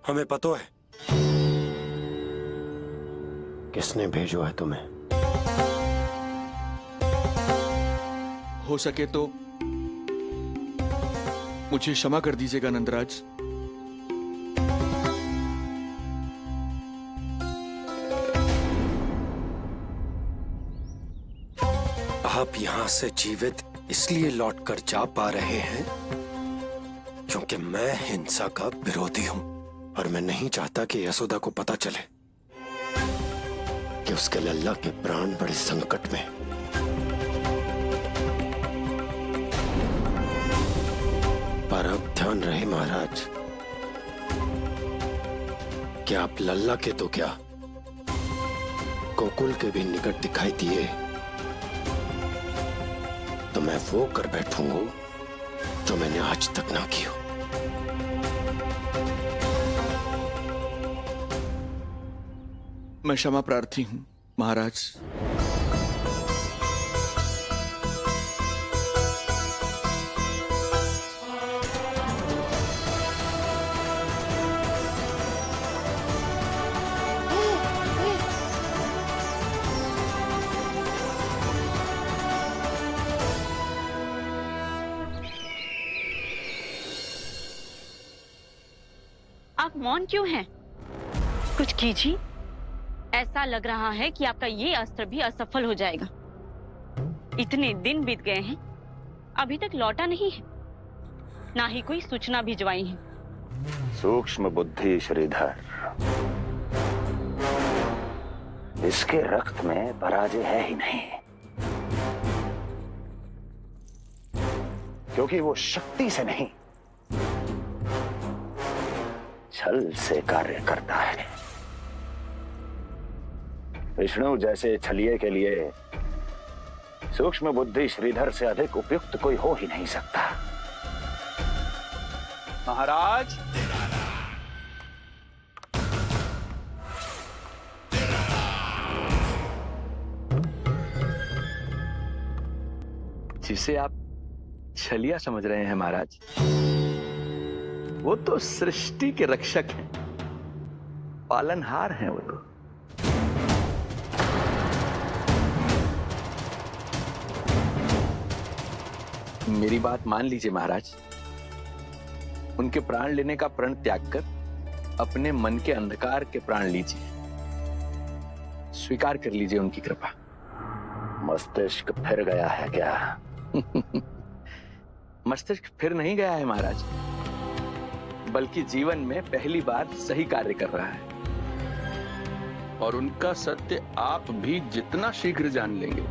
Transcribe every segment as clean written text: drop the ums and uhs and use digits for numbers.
हमें पता है किसने भेजो है तुम्हें। हो सके तो मुझे क्षमा कर दीजिएगा नंदराज। आप यहां से जीवित इसलिए लौटकर जा पा रहे हैं क्योंकि मैं हिंसा का विरोधी हूं और मैं नहीं चाहता कि यशोदा को पता चले कि उसके लल्ला के प्राण बड़े संकट में। पर अब ध्यान रहे महाराज कि आप लल्ला के तो क्या गोकुल के भी निकट दिखाई दिए तो मैं वो कर बैठूंगा जो मैंने आज तक ना की हो। मैं क्षमा प्रार्थी हूं महाराज। आप मौन क्यों हैं? कुछ कीजिए। ऐसा लग रहा है कि आपका ये अस्त्र भी असफल हो जाएगा। इतने दिन बीत गए हैं, अभी तक लौटा नहीं है, ना ही कोई सूचना भिजवाई है। सूक्ष्म बुद्धि श्रीधर, इसके रक्त में पराजय है ही नहीं, क्योंकि वो शक्ति से नहीं छल से कार्य करता है। विष्णु जैसे छलिए के लिए सूक्ष्म बुद्धि श्रीधर से अधिक उपयुक्त कोई हो ही नहीं सकता। महाराज, जिसे आप छलिया समझ रहे हैं महाराज, वो तो सृष्टि के रक्षक हैं, पालनहार हैं वो तो। मेरी बात मान लीजिए महाराज, उनके प्राण लेने का प्रण त्याग कर अपने मन के अंधकार के प्राण लीजिए, स्वीकार कर लीजिए उनकी कृपा। मस्तिष्क फिर गया है क्या? मस्तिष्क फिर नहीं गया है महाराज, बल्कि जीवन में पहली बार सही कार्य कर रहा है। और उनका सत्य आप भी जितना शीघ्र जान लेंगे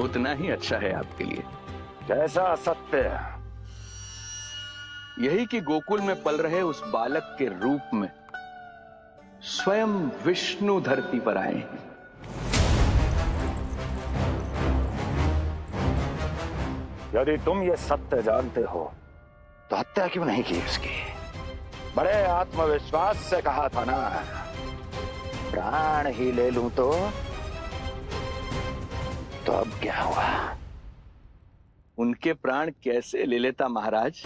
उतना ही अच्छा है आपके लिए। कैसा सत्य? यही कि गोकुल में पल रहे उस बालक के रूप में स्वयं विष्णु धरती पर आए हैं। यदि तुम ये सत्य जानते हो तो हत्या क्यों नहीं की उसकी? बड़े आत्मविश्वास से कहा था ना, प्राण ही ले लूं तो अब क्या हुआ? उनके प्राण कैसे ले लेता महाराज,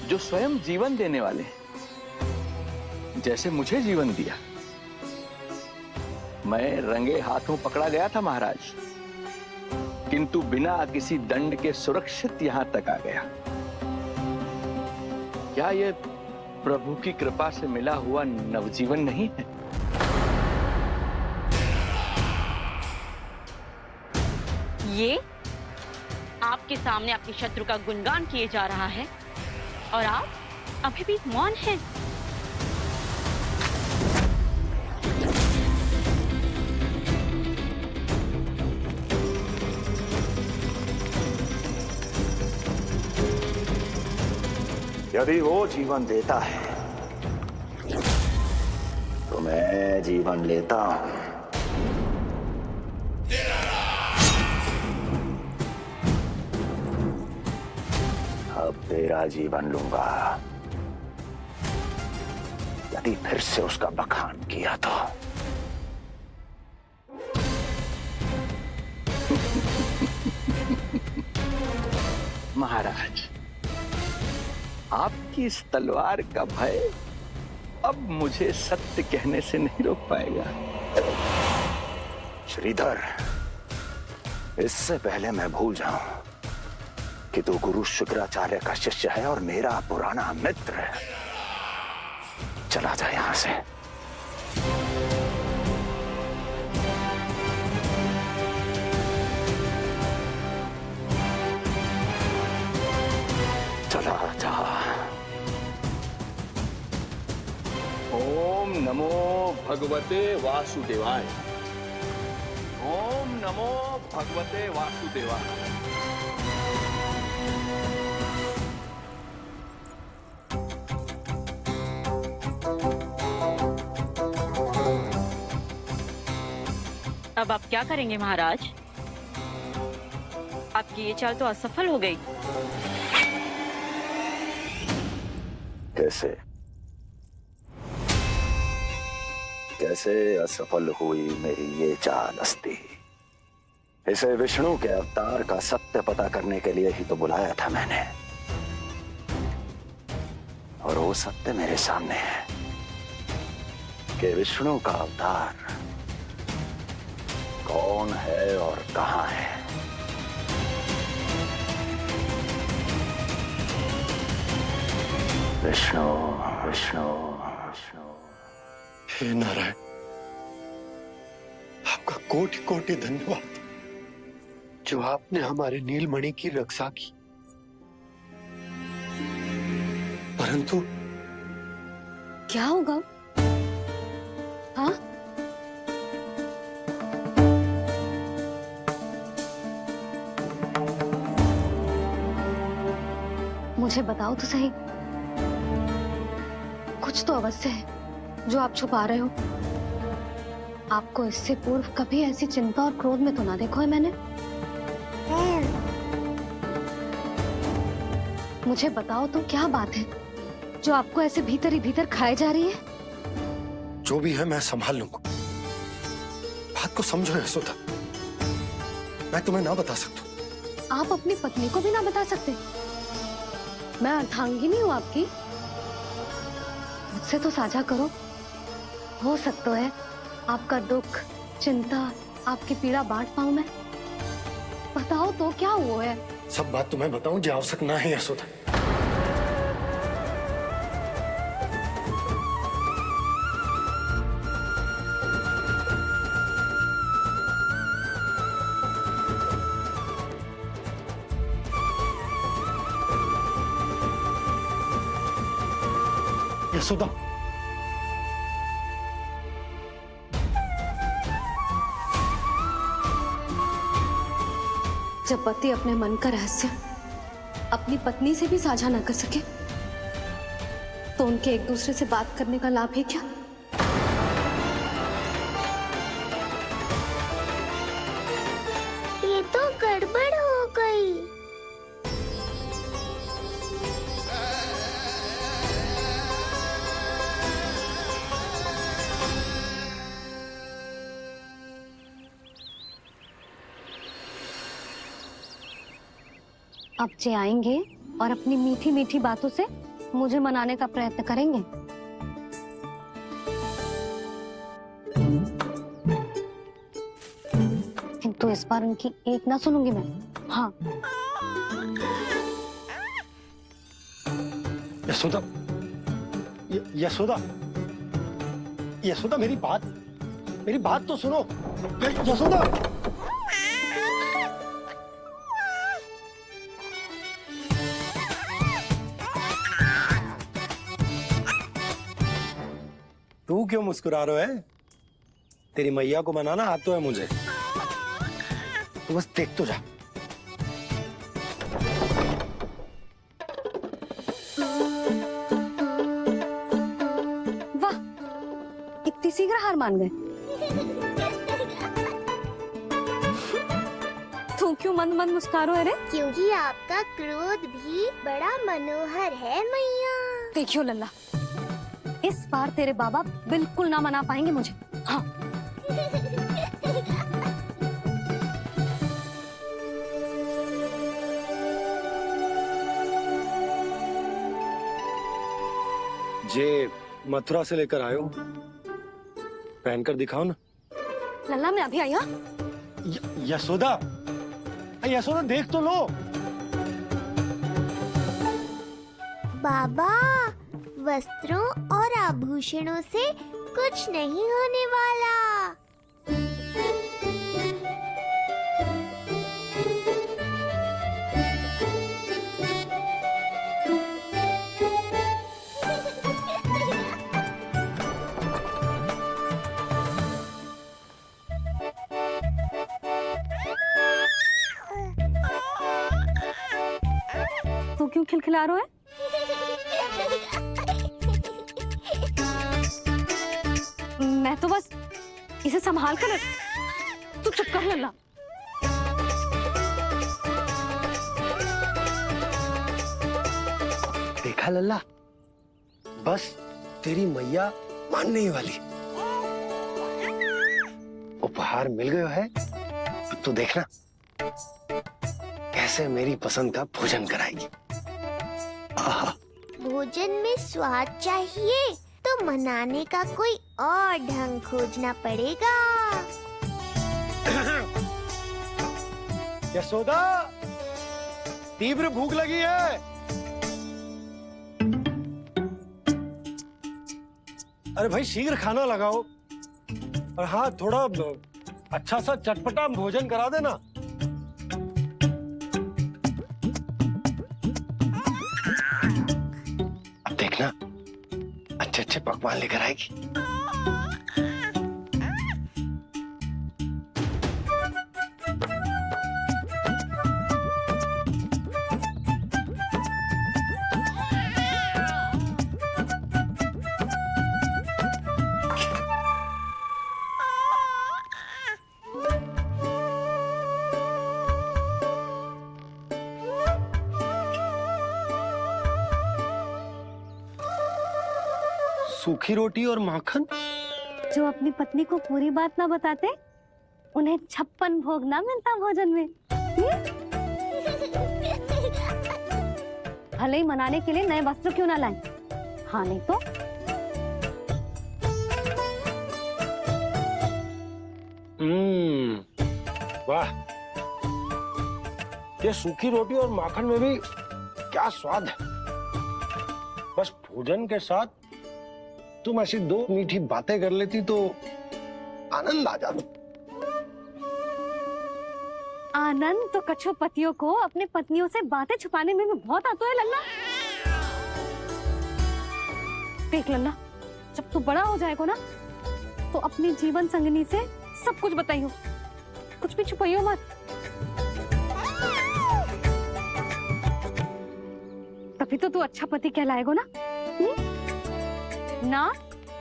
जो स्वयं जीवन देने वाले, जैसे मुझे जीवन दिया। मैं रंगे हाथों पकड़ा गया था महाराज, किंतु बिना किसी दंड के सुरक्षित यहां तक आ गया। क्या यह प्रभु की कृपा से मिला हुआ नवजीवन नहीं है? ये आपके सामने आपके शत्रु का गुणगान किए जा रहा है और आप अभी भी मौन हैं। यदि वो जीवन देता है तो मैं जीवन लेता हूं। अब तेरा जीवन लूंगा यदि फिर से उसका बखान किया तो। महाराज, आपकी इस तलवार का भय अब मुझे सत्य कहने से नहीं रोक पाएगा। श्रीधर, इससे पहले मैं भूल जाऊं कि तू गुरु शुक्राचार्य का शिष्य है और मेरा पुराना मित्र है, चला जा यहां से। चला जा। ओम नमो भगवते वासुदेवाय। ओम नमो भगवते वासुदेवाय। अब आप क्या करेंगे महाराज? आपकी ये चाल तो असफल हो गई। कैसे कैसे असफल हुई मेरी ये चाल अस्ती? इसे विष्णु के अवतार का सत्य पता करने के लिए ही तो बुलाया था मैंने, और वो सत्य मेरे सामने है कि विष्णु का अवतार कौन है और कहां है। विष्णु विष्णु विष्णु। हे नारायण, आपका कोटि कोटि धन्यवाद जो आपने हमारे नीलमणि की रक्षा की। परंतु क्या होगा? हाँ, मुझे बताओ तो सही, कुछ तो अवश्य है जो आप छुपा रहे हो। आपको इससे पूर्व कभी ऐसी चिंता और क्रोध में तो ना देखो है मैंने। मुझे बताओ तो क्या बात है जो आपको ऐसे भीतर ही भीतर खाए जा रही है? जो भी है मैं संभाल लूंगा। बात को समझो यशोदा, मैं तुम्हें ना बता सकता। आप अपनी पत्नी को भी ना बता सकते? मैं अर्धांगिनी हूँ आपकी, मुझसे तो साझा करो। हो सकता है आपका दुख, चिंता, आपकी पीड़ा बांट पाऊं मैं। बताओ तो क्या हुआ है? सब बात तुम्हें बताऊं जो आवश्यक ना है यशोदा। यशोदा, जब पति अपने मन का रहस्य अपनी पत्नी से भी साझा न कर सके तो उनके एक दूसरे से बात करने का लाभ है क्या? ये तो गड़बड़ हो गई। अब जे आएंगे और अपनी मीठी मीठी बातों से मुझे मनाने का प्रयत्न करेंगे। किंतु इस बार उनकी एक ना सुनूंगी मैं। हाँ, यशोदा, यशोदा, यशोदा, मेरी बात तो सुनो। यशोदा, तू क्यों मुस्कुरा रहे है? तेरी मैया को मनाना आता है मुझे। तू बस देख तो जा। वाह, इतनी शीघ्र हार मान गए। तू क्यों मंद मंद मुस्कुरा रहे रे? क्योंकि आपका क्रोध भी बड़ा मनोहर है मैया। देखियो लल्ला, इस बार तेरे बाबा बिल्कुल ना मना पाएंगे मुझे। हाँ, ये मथुरा से लेकर आयो, पहनकर दिखाओ ना। लल्ला मैं अभी आई। हाँ यशोदा, यशोदा देख तो लो। बाबा, वस्त्रों और आभूषणों से कुछ नहीं होने वाला। तू क्यों खिलखिला रहा है? मैं तो बस इसे संभाल कर तू चुप कर लल्ला। देखा लल्ला, बस तेरी मैया मानने ही वाली। उपहार मिल गया है, अब तू देखना कैसे मेरी पसंद का भोजन कराएगी। आहा। भोजन में स्वाद चाहिए तो मनाने का कोई और ढंग खोजना पड़ेगा। यशोदा, तीव्र भूख लगी है। अरे भाई शीघ्र खाना लगाओ, और हाँ थोड़ा अच्छा सा चटपटा भोजन करा देना। अब देखना अच्छे अच्छे पकवान लेकर आएगी। सूखी रोटी और माखन। जो अपनी पत्नी को पूरी बात ना बताते, उन्हें 56 भोग ना मिलता भोजन में। भले ही मनाने के लिए नए वस्त्र क्यों ना लाएं, हाँ नहीं तो वाह, ये सूखी रोटी और माखन में भी क्या स्वाद है। बस भोजन के साथ तुम ऐसी दो मीठी बातें कर लेती तो आनंद आ जाता। आनंद तो कछुआ पतियों को अपने पत्नियों से बातें छुपाने में भी बहुत आता है लल्ला। देख लल्ला, जब तू बड़ा हो जाएगा ना तो अपनी जीवन संगनी से सब कुछ बताइयो, कुछ भी छुपाइयो मत। तभी तो तू अच्छा पति कहलाएगा ना। ना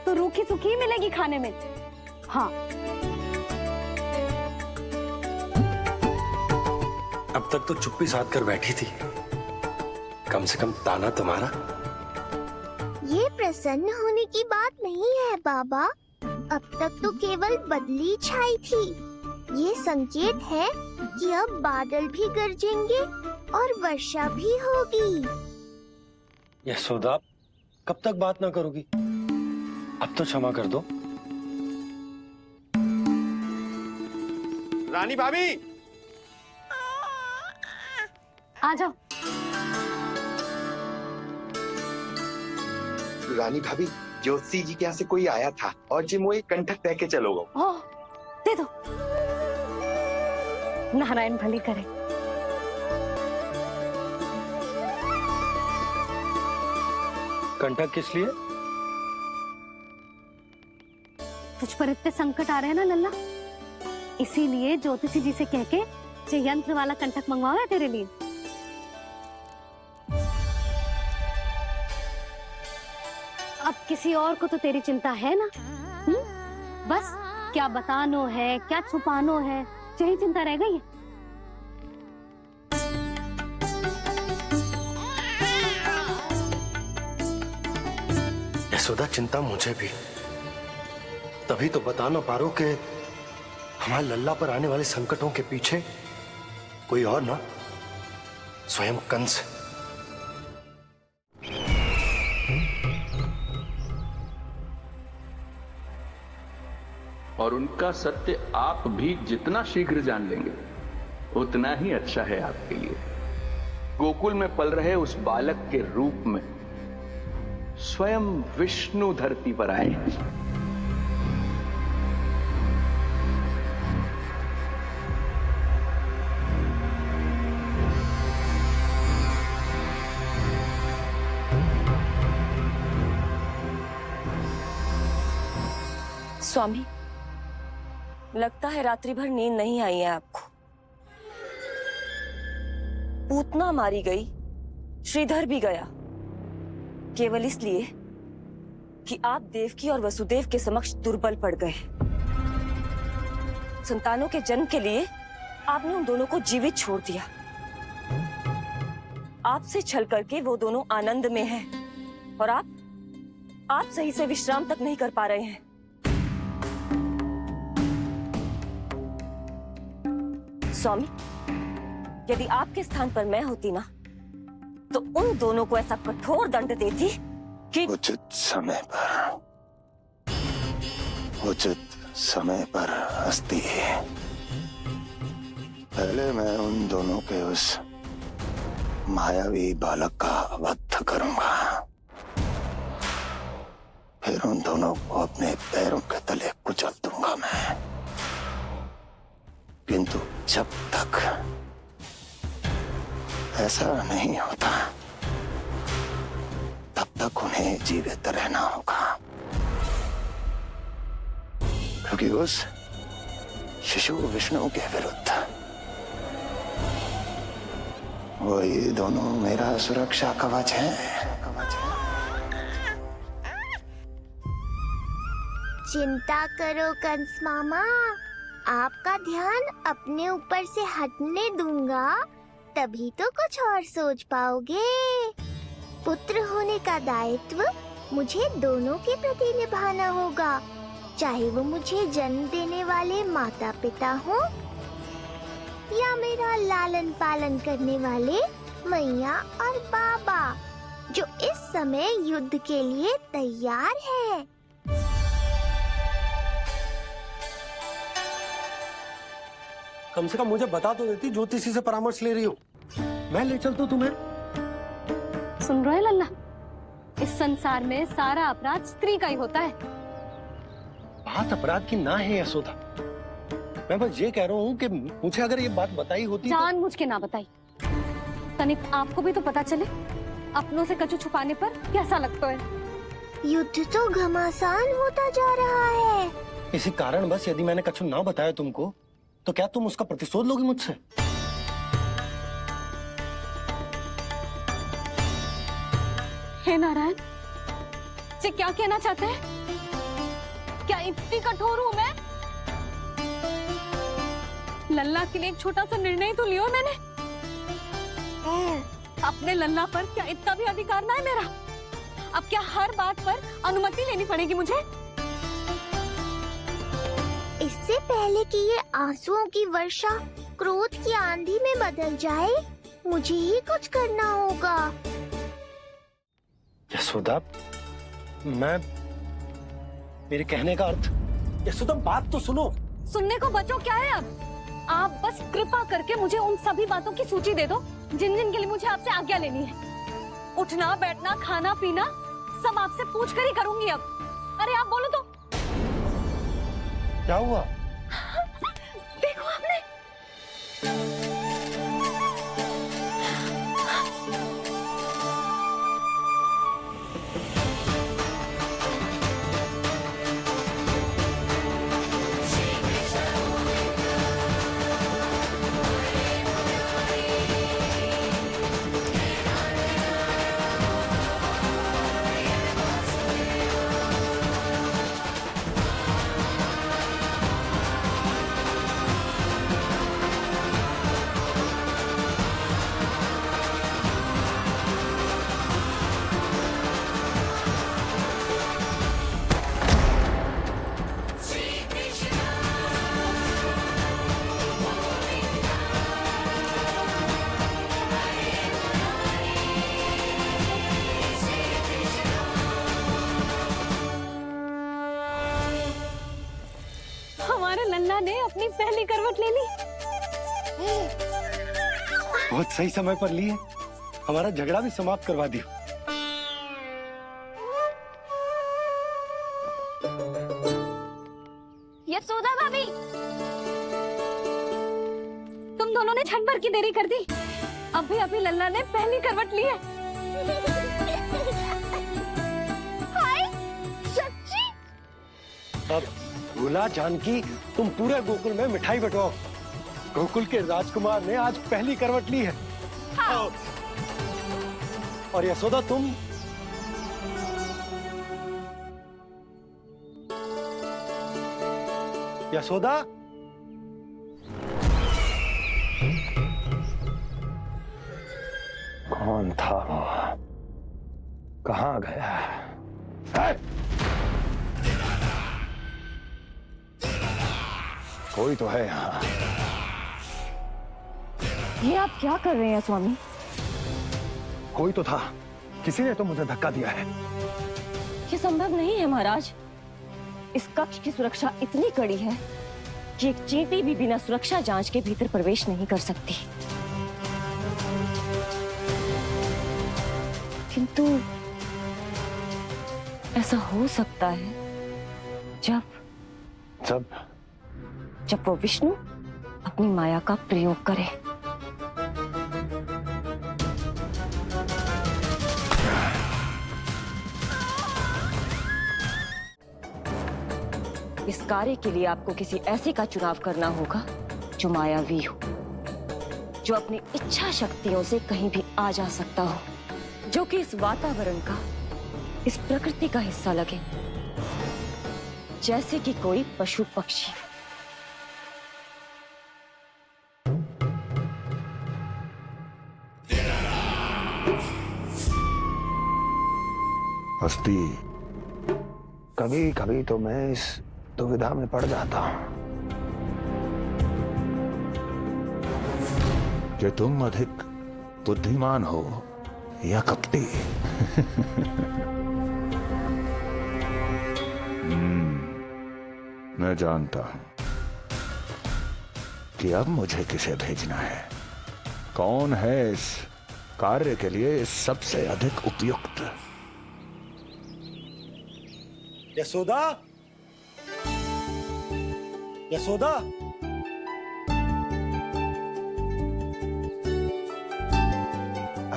तो रूखी सूखी मिलेगी खाने में। हाँ अब तक तो चुप्पी साध कर बैठी थी, कम से कम ताना तुम्हारा। ये प्रसन्न होने की बात नहीं है बाबा, अब तक तो केवल बदली छाई थी। ये संकेत है कि अब बादल भी गरजेंगे और वर्षा भी होगी। यशोदा, कब तक बात ना करोगी? अब तो क्षमा कर दो। रानी भाभी, आ जाओ। रानी भाभी, ज्योति जी के यहाँ से कोई आया था और जी मुझे कंठक दे के चलोगे। ओह, दे दो। नारायण भली करे। कंठक किस लिए? तुझ पर इतने संकट आ रहे हैं ना लल्ला, इसीलिए ज्योतिषी जी से कह के ये यंत्र वाला कंठक मंगवाओ है तेरे लिए। अब किसी और को तो तेरी चिंता है ना? बस क्या बतानो है, क्या छुपानो है, यही चिंता रह गई है। यशोदा, चिंता मुझे भी। तभी तो बता ना पा रहा हूं कि हमारे लल्ला पर आने वाले संकटों के पीछे कोई और ना, स्वयं कंस। और उनका सत्य आप भी जितना शीघ्र जान लेंगे उतना ही अच्छा है आपके लिए। गोकुल में पल रहे उस बालक के रूप में स्वयं विष्णु धरती पर आए हैं। स्वामी, लगता है रात्रि भर नींद नहीं आई है आपको। पूतना मारी गई, श्रीधर भी गया, केवल इसलिए कि आप देवकी और वसुदेव के समक्ष दुर्बल पड़ गए। संतानों के जन्म के लिए आपने उन दोनों को जीवित छोड़ दिया। आपसे छल करके वो दोनों आनंद में हैं और आप सही से विश्राम तक नहीं कर पा रहे हैं। स्वामी, यदि आपके स्थान पर मैं होती ना, तो उन दोनों को ऐसा कठोर दंड देती कि उचित समय पर हस्ती। पहले मैं उन दोनों के उस मायावी बालक का वध करूंगा, फिर उन दोनों को अपने पैरों के तले कुचल दूंगा मैं। किंतु जब तक ऐसा नहीं होता तब तक उन्हें जीवित रहना होगा, क्योंकि उस शिशु विष्णु के विरुद्ध वही दोनों मेरा सुरक्षा कवच है। चिंता करो कंस मामा, आपका ध्यान अपने ऊपर से हटने दूंगा, तभी तो कुछ और सोच पाओगे। पुत्र होने का दायित्व मुझे दोनों के प्रति निभाना होगा, चाहे वो मुझे जन्म देने वाले माता पिता हो या मेरा लालन पालन करने वाले मैया और बाबा, जो इस समय युद्ध के लिए तैयार है। कम से कम मुझे बता तो देती ज्योतिषी से परामर्श ले रही हो, मैं ले चलता तुम्हें। सुन रहे लल्ला, इस संसार में सारा अपराध स्त्री का ही होता है। बात अपराध की ना है यशोदा, मैं बस ये कह रहा हूँ कि मुझे अगर ये बात बताई होती जान मुझ के ना बताई, तनिक आपको भी तो पता चले अपनों से कछु छुपाने पर कैसा लगता है। युद्ध तो घमासान होता जा रहा है। इसी कारण बस यदि मैंने कछु ना बताया तुमको, तो क्या तुम उसका प्रतिशोध लोगी मुझसे? हे नारायण, ये क्या कहना चाहते हैं? क्या इतनी कठोर हूं मैं? लल्ला के लिए एक छोटा सा निर्णय तो लियो मैंने। अपने लल्ला पर क्या इतना भी अधिकार ना है मेरा? अब क्या हर बात पर अनुमति लेनी पड़ेगी मुझे? इससे पहले कि ये आंसुओं की वर्षा क्रोध की आंधी में बदल जाए, मुझे ही कुछ करना होगा। यशोदा, मेरे कहने का अर्थ, यशोदा बात तो सुनो। सुनने को बचो क्या है अब? आप बस कृपा करके मुझे उन सभी बातों की सूची दे दो जिन जिन के लिए मुझे आपसे आज्ञा लेनी है। उठना बैठना खाना पीना सब आपसे पूछ कर ही करूंगी अब। अरे आप बोलो तो। क्या हुआ? देखो आपने। हमारे लल्ला ने अपनी पहली करवट ले ली। बहुत सही समय पर ली है, हमारा झगड़ा भी समाप्त करवा दिया। यशोदा भाभी, तुम दोनों ने क्षण भर की देरी कर दी। अभी अभी लल्ला ने पहली करवट ली है। हाय, सच्ची? अब भूला जानकी, तुम पूरे गोकुल में मिठाई बंटवाओ। गोकुल के राजकुमार ने आज पहली करवट ली है। हाँ। और यशोदा तुम यशोदा, कौन था वो? कहाँ गया? है? कोई तो है यहाँ। ये आप क्या कर रहे हैं स्वामी? कोई तो था, किसी ने तो मुझे धक्का दिया है। ये संभव नहीं है महाराज। इस कक्ष की सुरक्षा इतनी कड़ी है कि एक चींटी भी बिना सुरक्षा जांच के भीतर प्रवेश नहीं कर सकती। किंतु ऐसा हो सकता है जब वो विष्णु अपनी माया का प्रयोग करे। इस कार्य के लिए आपको किसी ऐसे का चुनाव करना होगा जो मायावी हो, जो अपनी इच्छा शक्तियों से कहीं भी आ जा सकता हो, जो कि इस वातावरण का, इस प्रकृति का हिस्सा लगे, जैसे कि कोई पशु पक्षी। हस्ती, कभी कभी तो मैं इस दुविधा में पड़ जाता हूं कि तुम अधिक बुद्धिमान हो या कपटी। मैं जानता हूं कि अब मुझे किसे भेजना है, कौन है इस कार्य के लिए सबसे अधिक उपयुक्त। यशोदा, यशोदा,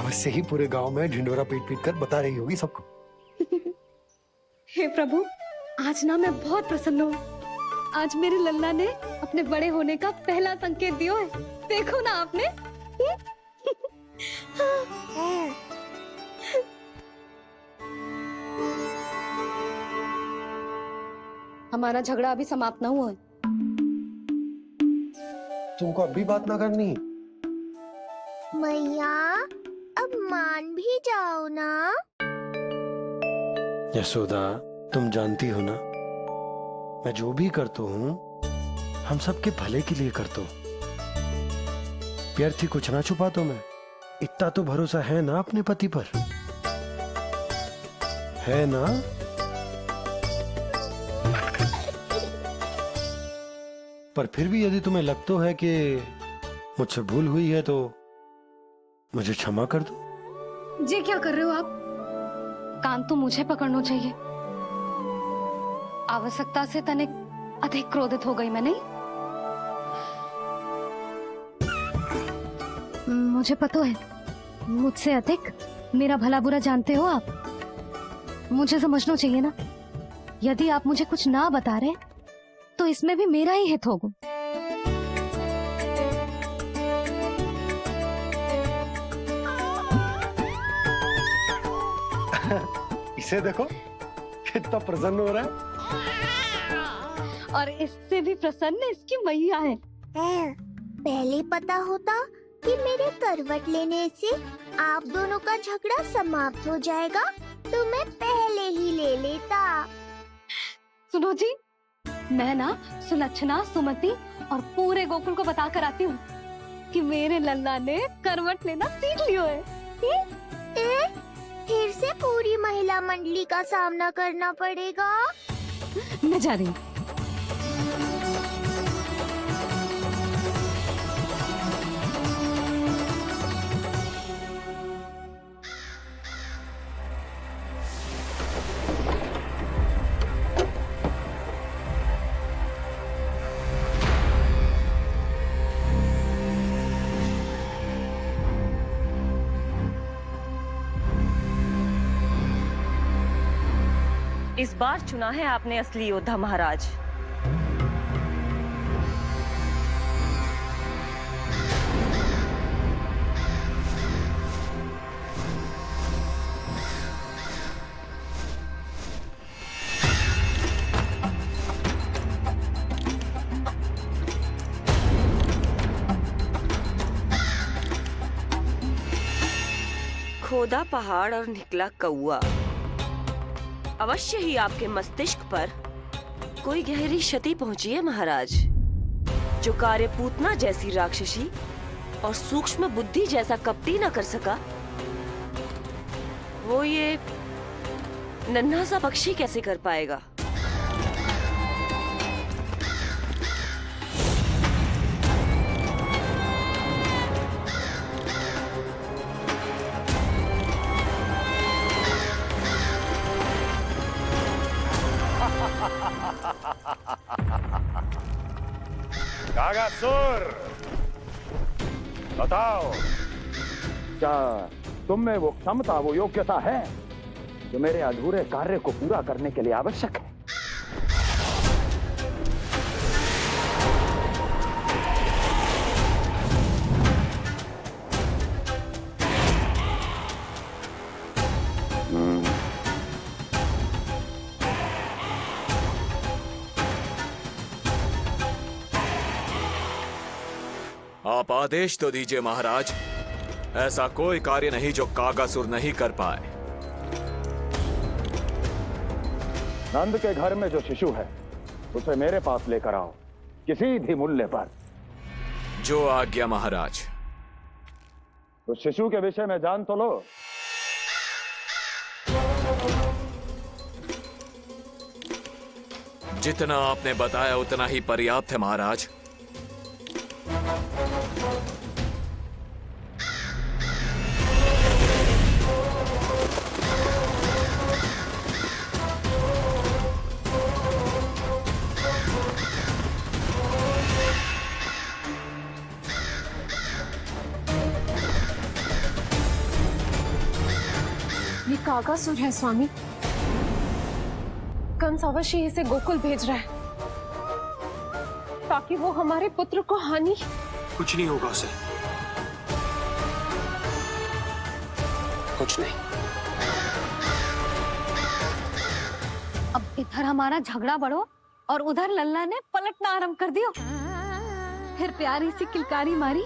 अवश्य ही पूरे गांव में ढिंडोरा पीट पीट कर बता रही होगी सबको। हे प्रभु, आज ना मैं बहुत प्रसन्न हूँ। आज मेरे लल्ला ने अपने बड़े होने का पहला संकेत दिया है। देखो ना आपने। हमारा झगड़ा अभी समाप्त ना हुआ है। तुमको अब भी बात ना करनी? मैया, अब मान भी जाओ ना। यशोदा, तुम जानती हो ना, मैं जो भी करता हूँ हम सबके भले के लिए करता हूँ। व्यर्थ कुछ ना छुपाता मैं। इतना तो भरोसा है ना अपने पति पर, है ना? पर फिर भी यदि तुम्हें लगता है कि मुझसे भूल हुई है तो मुझे क्षमा कर दो। ये क्या कर रहे हो आप? कान तो मुझे पकड़ना चाहिए। आवश्यकता से तनिक अधिक क्रोधित हो गई मैं, नहीं? मुझे पता है, मुझसे अधिक मेरा भला बुरा जानते हो आप। मुझे समझना चाहिए ना, यदि आप मुझे कुछ ना बता रहे तो इसमें भी मेरा ही हित होगा। इसे देखो कितना प्रसन्न हो रहा है। और इससे भी प्रसन्न इसकी मैया है। पहले पता होता कि मेरे करवट लेने से आप दोनों का झगड़ा समाप्त हो जाएगा तो मैं पहले ही ले लेता। सुनो जी, मैं ना सुलक्षणा, सुमति और पूरे गोकुल को बता कर आती हूँ कि मेरे लल्ला ने करवट लेना सीख लियो है। फिर से पूरी महिला मंडली का सामना करना पड़ेगा। मैं जा रही हूँ। इस बार चुना है आपने असली योद्धा महाराज। खोदा पहाड़ और निकला कौआ। अवश्य ही आपके मस्तिष्क पर कोई गहरी क्षति पहुंची है महाराज। जो कार्य पूतना जैसी राक्षसी और सूक्ष्म बुद्धि जैसा कपटी न कर सका, वो ये नन्हा सा पक्षी कैसे कर पाएगा। कागासुर, बताओ, क्या तुम में वो क्षमता, वो योग्यता है जो मेरे अधूरे कार्य को पूरा करने के लिए आवश्यक है? आप आदेश तो दीजिए महाराज। ऐसा कोई कार्य नहीं जो कागासुर नहीं कर पाए। नंद के घर में जो शिशु है उसे मेरे पास लेकर आओ, किसी भी मूल्य पर। जो आज्ञा महाराज। उस शिशु के विषय में जान तो लो। जितना आपने बताया उतना ही पर्याप्त है महाराज। ये कागासुर है स्वामी। कंस अवश्य इसे गोकुल भेज रहा है ताकि वो हमारे पुत्र को हानि। कुछ नहीं होगा उसे, कुछ नहीं। अब इधर हमारा झगड़ा बढ़ो और उधर लल्ला ने पलटना आरंभ कर दियो। फिर प्यारी सी किलकारी मारी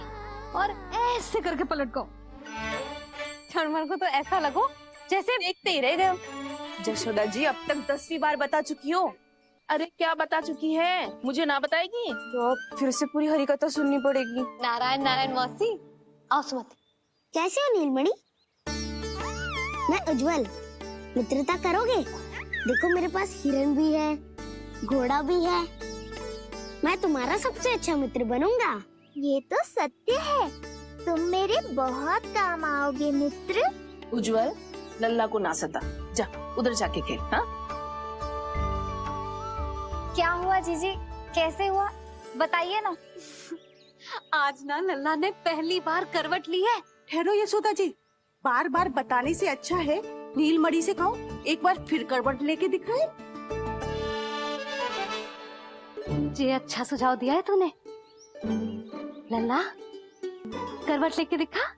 और ऐसे करके पलट गो। क्षणभर को तो ऐसा लगो जैसे देखते ही रह गए। जशोदा जी अब तक 10वीं बार बता चुकी हो। अरे क्या बता चुकी है, मुझे ना बताएगी तो अब फिर से पूरी हरिकथा सुननी पड़ेगी। नारायण नारायण मौसी, आओ सुमति। कैसे हो नीलमणि? मैं उज्जवल, मित्रता करोगे? देखो मेरे पास हिरन भी है, घोड़ा भी है। मैं तुम्हारा सबसे अच्छा मित्र बनूंगा। ये तो सत्य है, तुम मेरे बहुत काम आओगे मित्र। उज्जवल, लल्ला को ना सता, जा उधर जाके खेल। हाँ, क्या हुआ जीजी, कैसे हुआ बताइए ना। आज ना लल्ला ने पहली बार करवट ली है। ठहरो यशोदा जी, बार बार बताने से अच्छा है नीलमणि से कहो एक बार फिर करवट लेके दिखाए। ये अच्छा सुझाव दिया है तूने। लल्ला करवट लेके दिखा।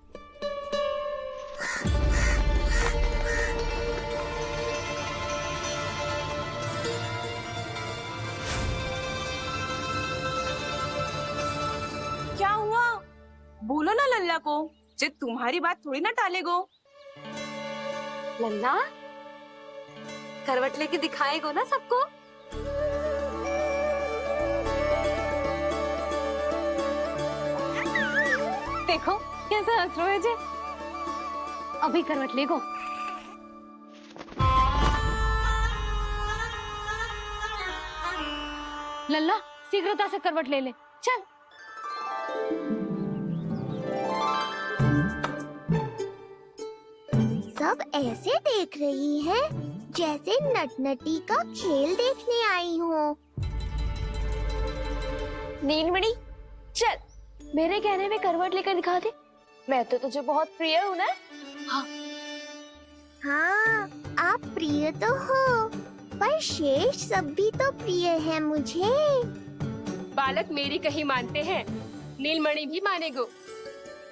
क्या हुआ, बोलो ना लल्ला को, जे तुम्हारी बात थोड़ी ना टालेगो। लल्ला करवट लेके दिखाएगो ना सबको। देखो कैसा हंस रहे जे। अभी करवट ले गो। लल्ला शीघ्रता से करवट ले ले, चल। सब ऐसे देख रही है जैसे नटनटी का खेल देखने आई हो। नीलमणि चल, मेरे कहने में करवट लेकर दिखा दे। मैं तो तुझे बहुत प्रिय हूँ ना। हाँ, आप प्रिय तो हो, पर शेष सब भी तो प्रिय है मुझे। बालक मेरी कहीं मानते हैं, नीलमणि भी मानेगो।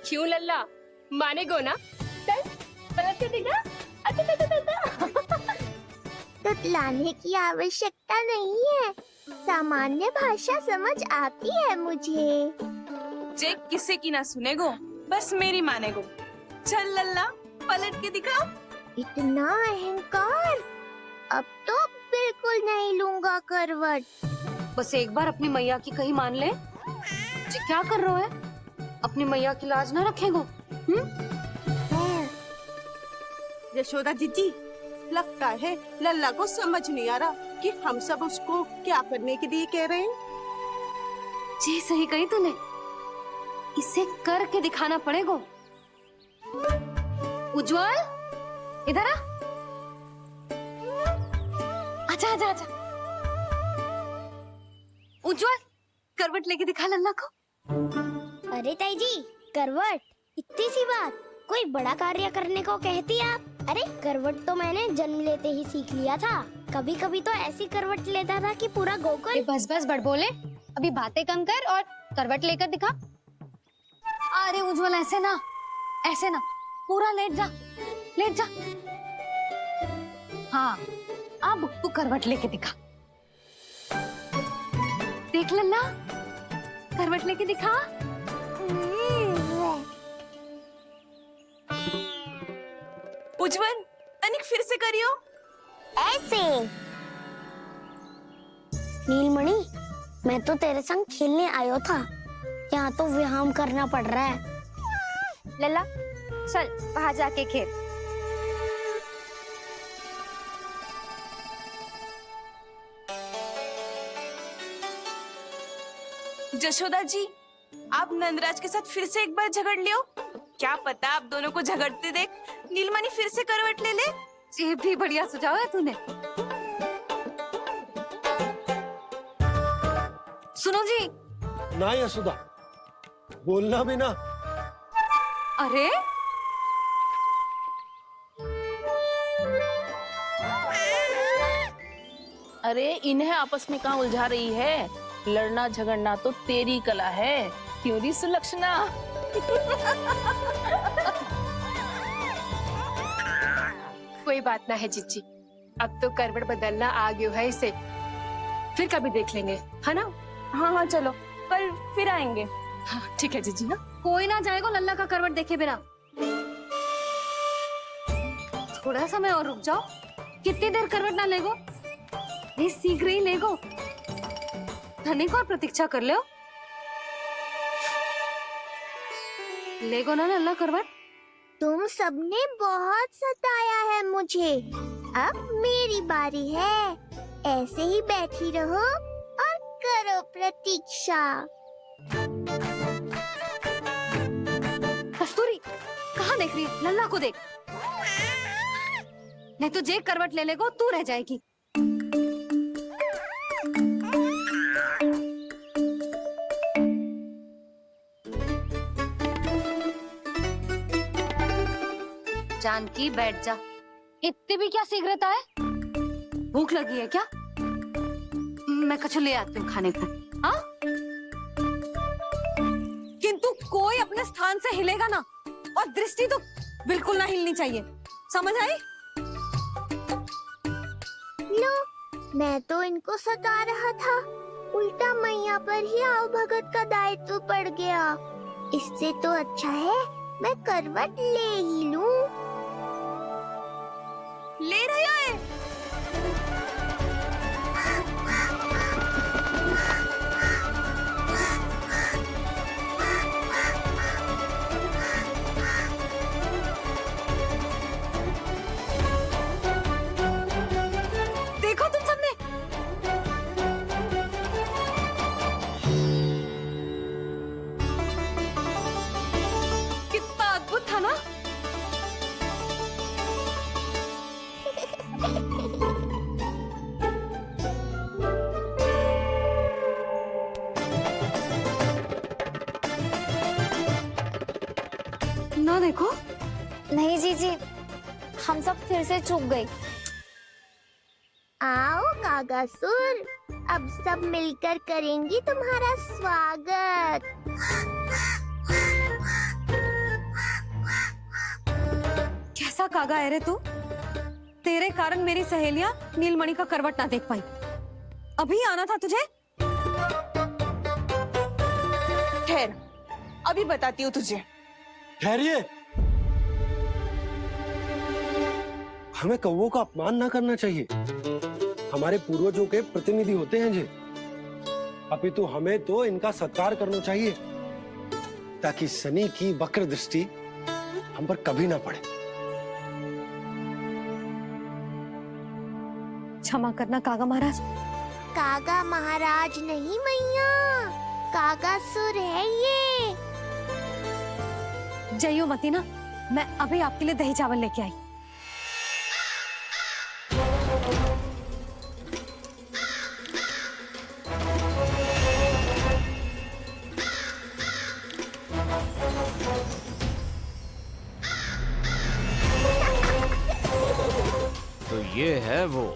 क्यों लल्ला, मानेगो ना? चल पलट के दिखा। तुतलाने की आवश्यकता नहीं है, सामान्य भाषा समझ आती है मुझे। जे किसी की ना सुनेगो, बस मेरी मानेगो। चल लल्ला पलट के दिखा। इतना अहंकार, अब तो बिल्कुल नहीं लूंगा करवट। बस एक बार अपनी मैया की कही मान ले। जी क्या कर रहे हो है? अपनी मैया की लाज ना रखेगो? यशोदा जीजी, लगता है लल्ला को समझ नहीं आ रहा कि हम सब उसको क्या करने के लिए कह रहे हैं। जी सही कही तूने, इसे करके दिखाना पड़ेगा। उज्जवल इधर आ। आजा आजा आजा। उज्जवल करवट लेके दिखा लल्ला को। अरे ताई जी, करवट इतनी सी बात, कोई बड़ा कार्य करने को कहती आप? अरे करवट तो मैंने जन्म लेते ही सीख लिया था। कभी कभी तो ऐसी करवट लेता था कि पूरा गोकुल। बस बस बड़ बोले, अभी बातें कम कर और करवट लेकर दिखा। अरे उज्जवल ऐसे ना, ऐसे ना, पूरा लेट जा, लेट जा। हाँ अब तू करवट लेके दिखा। देख लल्ला, करवट लेके दिखा। उज्जवल तनिक फिर से करियो। ऐसे। नीलमणि, मैं तो तेरे संग खेलने आयो था, यहाँ तो व्यायाम करना पड़ रहा है। लल्ला चल वहां जाके खेल। जशोदा जी, आप नंदराज के साथ फिर से एक बार झगड़ लियो। क्या पता आप दोनों को झगड़ते देख नीलमणि फिर से करवट ले ले। ये भी बढ़िया सुझाव है तूने। सुनो जी। ना यशोदा, बोलना भी ना। अरे अरे इन्हें आपस में कहाँ उलझा रही है? लड़ना झगड़ना तो तेरी कला है, क्यों री सुलक्षणा? कोई बात ना है जीजी, अब तो करवट बदलना आ गयो है इसे, फिर कभी देख लेंगे, है ना? हाँ हाँ चलो, कल फिर आएंगे। हाँ ठीक है जीजी ना। कोई ना जाएगा लल्ला का करवट देखे बिना। थोड़ा समय और रुक जाओ। कितनी देर करवट ना लेगो? ये शीघ्र ही लेगो। धनिक और प्रतीक्षा कर लो। लेगो ना लल्ला करवट। तुम सबने बहुत सताया है मुझे, अब मेरी बारी है। ऐसे ही बैठी रहो और करो प्रतीक्षा। कस्तूरी कहाँ देख रही है? लल्ला को देख, नहीं तो जे करवट ले लेगो तू रह जाएगी। जानकी बैठ जा। इतनी भी क्या शीघ्रता है? भूख लगी है क्या? मैं कछु ले आती हूँ खाने को। हाँ? किंतु कोई अपने स्थान से हिलेगा ना, और दृष्टि तो बिल्कुल ना हिलनी चाहिए, समझ आई? लो, मैं तो इनको सता रहा था, उल्टा मैया पर ही आओ भगत का दायित्व पड़ गया। इससे तो अच्छा है मैं करवट ले ही लूं। ले रहा है। देखो तुम सबने, कितना अद्भुत था ना? ना देखो। नहीं जीजी, हम सब फिर से चूक गए। आओ कागासुर, अब सब मिलकर करेंगी तुम्हारा स्वागत। कैसा कागा है रे तू? तेरे कारण मेरी सहेलियां नीलमणि का करवट ना देख पाई। अभी आना था तुझे। ठहर, अभी बताती हूँ तुझे। ठहरिए, हमें कौवों का अपमान ना करना चाहिए। हमारे पूर्वजों के प्रतिनिधि होते हैं जी। अपितु हमें तो इनका सत्कार करना चाहिए ताकि शनि की वक्र दृष्टि हम पर कभी ना पड़े। क्षमा करना कागा महाराज। कागा महाराज नहीं मैया, कागासुर है ये। जइयो मती ना, मैं अभी आपके लिए दही चावल लेके आई। तो ये है वो।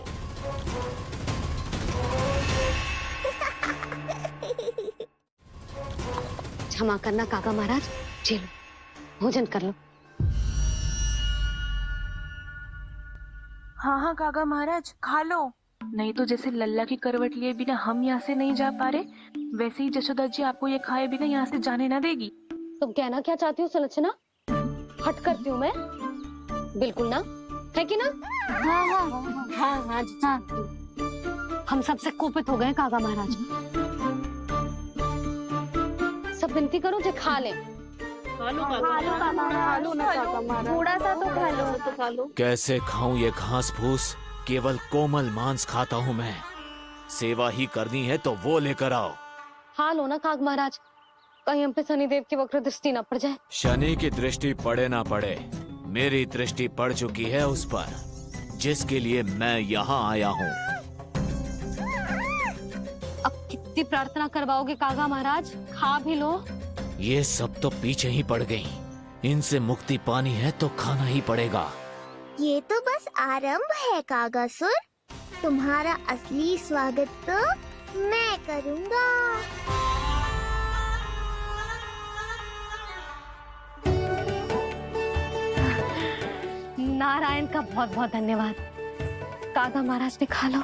क्षमा करना कागा महाराज, जी लो, भोजन कर लो। हाँ हाँ काका महाराज, खा लो। नहीं तो जैसे लल्ला की करवट लिए बिना हम यहाँ से नहीं जा पा रहे, वैसे ही जशोदा जी आपको ये खाए बिना यहाँ से जाने ना देगी। तुम कहना क्या चाहती हो सुलक्षणा? हट करती हूँ मैं? बिल्कुल ना, है कि ना? हाँ हाँ हाँ हाँ जी हाँ। हम सबसे कोपित हो गए कागा महाराज। सब विनती करो जो खा ले। थोड़ा सा तो खा लो। कैसे खाऊं ये घास फूस? केवल कोमल मांस खाता हूँ मैं। सेवा ही करनी है तो वो लेकर आओ। खा लो ना काग महाराज, कहीं हम पे शनिदेव की वक्र दृष्टि न पड़ जाए। शनि की दृष्टि पड़े ना पड़े, मेरी दृष्टि पड़ चुकी है उस पर, जिसके लिए मैं यहाँ आया हूँ। अब कितनी प्रार्थना करवाओगे कागा महाराज? खा भी लो। ये सब तो पीछे ही पड़ गई। इनसे मुक्ति पानी है तो खाना ही पड़ेगा। ये तो बस आरंभ है कागासुर, तुम्हारा असली स्वागत तो मैं करूँगा। नारायण का बहुत बहुत धन्यवाद। कागा महाराज ने खा लो।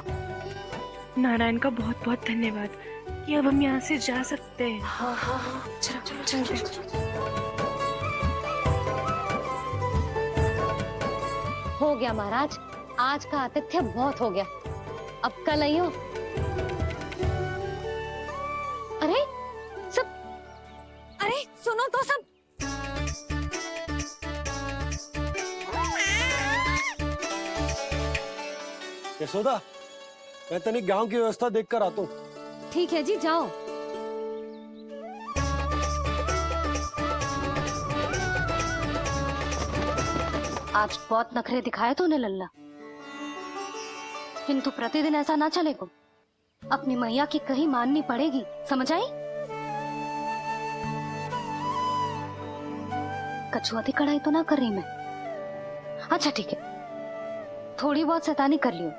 नारायण का बहुत बहुत धन्यवाद कि अब हम यहाँ से जा सकते हैं। हाँ हाँ हाँ, चलो चलो चलो। हो गया महाराज, आज का आतिथ्य बहुत हो गया, अब कल आइयो। अरे सब, अरे सुनो तो सब। यशोदा, मैं तनिक गांव की व्यवस्था देखकर आता हूँ। ठीक है जी, जाओ। आज बहुत नखरे दिखाए तूने लल्ला, किंतु प्रतिदिन ऐसा ना चलेगा। अपनी मैया की कहीं माननी पड़ेगी, समझ आई? कछुआती कढ़ाई तो ना कर रही मैं। अच्छा ठीक है, थोड़ी बहुत शैतानी कर लियो।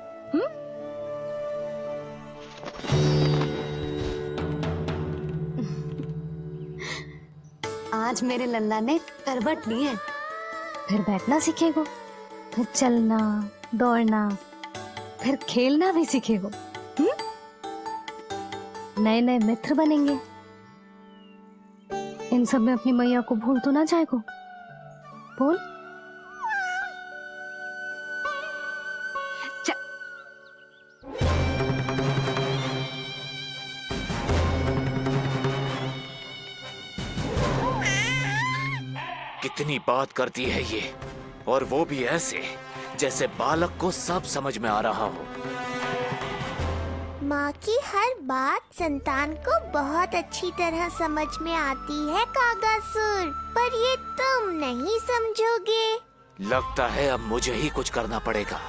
आज मेरे लल्ला ने करवट ली है, फिर बैठना सीखेगो, फिर चलना दौड़ना, फिर खेलना भी सीखेगो। नए नए मित्र बनेंगे। इन सब में अपनी मैया को भूल तो ना जाएगो। बोल। कितनी बात करती है ये, और वो भी ऐसे जैसे बालक को सब समझ में आ रहा हो। माँ की हर बात संतान को बहुत अच्छी तरह समझ में आती है कागासुर, पर ये तुम नहीं समझोगे। लगता है अब मुझे ही कुछ करना पड़ेगा।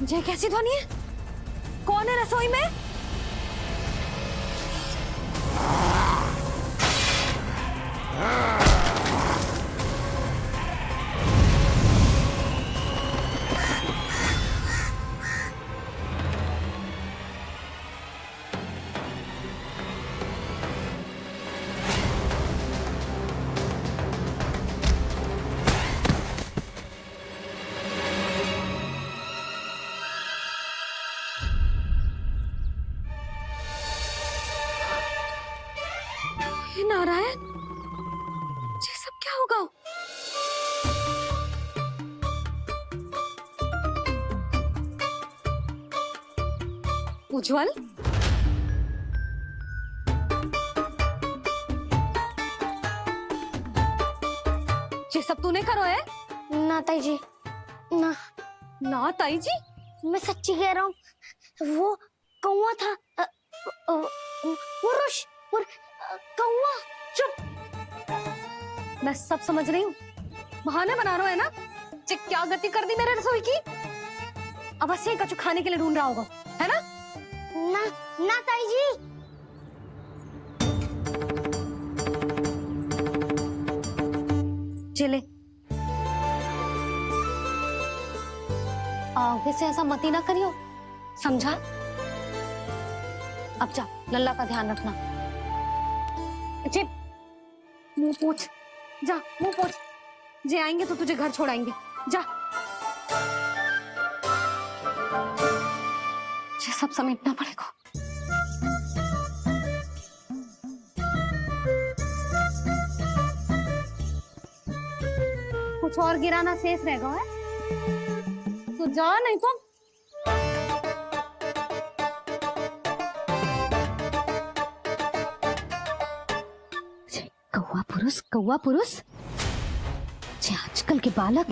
ये कैसी ध्वनि है? कौन है रसोई में? नारायण, ये सब क्या होगा? उज्जवल, ये सब तूने करो है? ना ताई जी, ना ना ताई जी, मैं सच्ची कह रहा हूँ। वो कौवा था, पुरुष कौवा। चुप! मैं सब समझ रही हूँ, बहाने बना रहा है ना? क्या गति कर दी मेरे रसोई की? अब ऐसे ही कछु खाने के लिए ढूंढ रहा होगा, है ना? ना ना ताई जी। चले, आगे से ऐसा मती ना करियो, समझा? अब जा, लल्ला का ध्यान रखना। चिप, मुंह पोंछ, जा मुंह पोंछ। जे आएंगे तो तुझे घर छोड़ाएंगे, जा। ये सब समेटना पड़ेगा। कुछ और गिराना शेष रहेगा है? तो जा, नहीं तो कौवा पुरुष जे आजकल के बालक।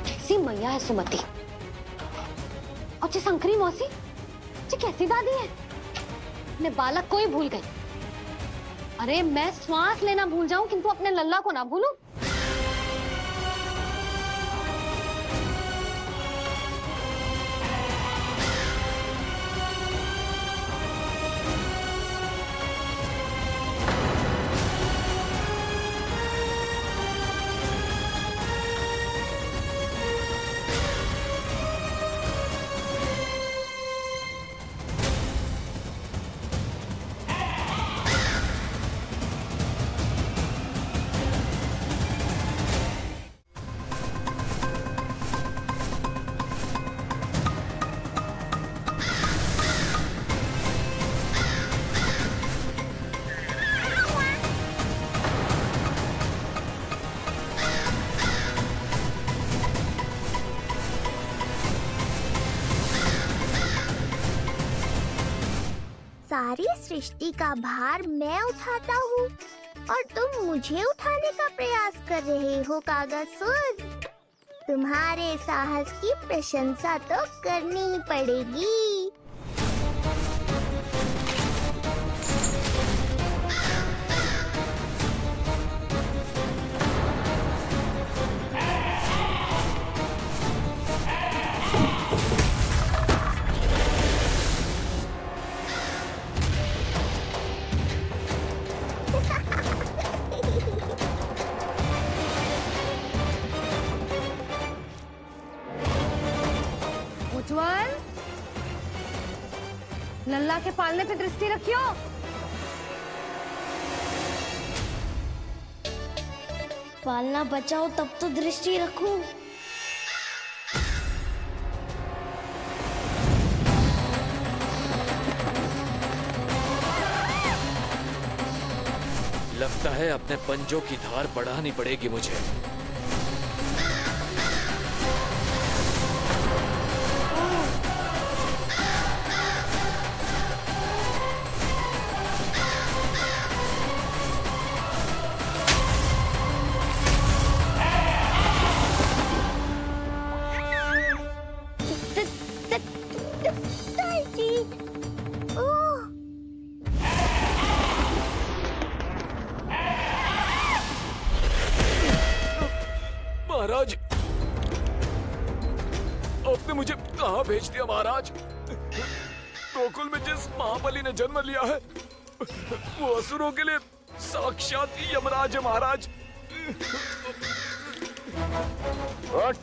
कैसी मैया है सुमति, और जे शंकरी मौसी, जे कैसी दादी है। अपने बालक को ही भूल गई। अरे मैं श्वास लेना भूल जाऊं किंतु अपने लल्ला को ना भूलूं। सारी सृष्टि का भार मैं उठाता हूँ और तुम मुझे उठाने का प्रयास कर रहे हो कागजसुर। तुम्हारे साहस की प्रशंसा तो करनी ही पड़ेगी। उज्जवल, लल्ला के पालने पे दृष्टि रखियो। पालना बचाओ तब तो दृष्टि रखूं। लगता है अपने पंजों की धार बढ़ानी पड़ेगी मुझे। महाराज, आपने मुझे कहाँ भेज दिया महाराज? गोकुल में जिस महाबली ने जन्म लिया है वो असुरों के लिए साक्षात यमराज है महाराज। उठ।